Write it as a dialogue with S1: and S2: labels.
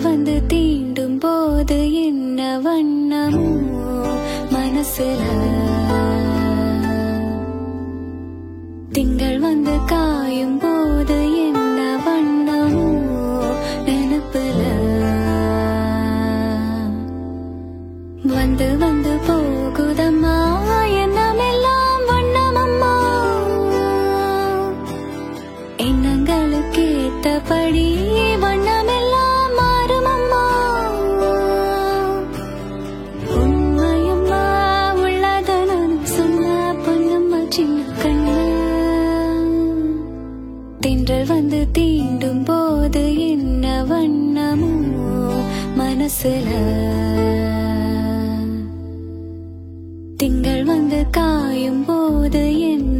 S1: வந்து தீண்டும் போது என்ன வண்ணமோ மனசுல, திங்கள் வந்து காயும் போது என்ன வண்ணமோ நினப்புல, வந்து வந்து போகுதம்மா எண்ணமெல்லாம் வண்ணமம்மா, எண்ணங்களுக்கு ஏத்தபடி வண்ணமெல்லாம் மாறுமம்மா. உண்மையம்மா உள்ளத நான் சொன்ன பொன்னம்மா சின்ன கண்ணு, தென்றல் வந்து தீண்டும் போது என்ன வண்ணமோ மனசுல, திங்கள் வந்து காயும் போது என்ன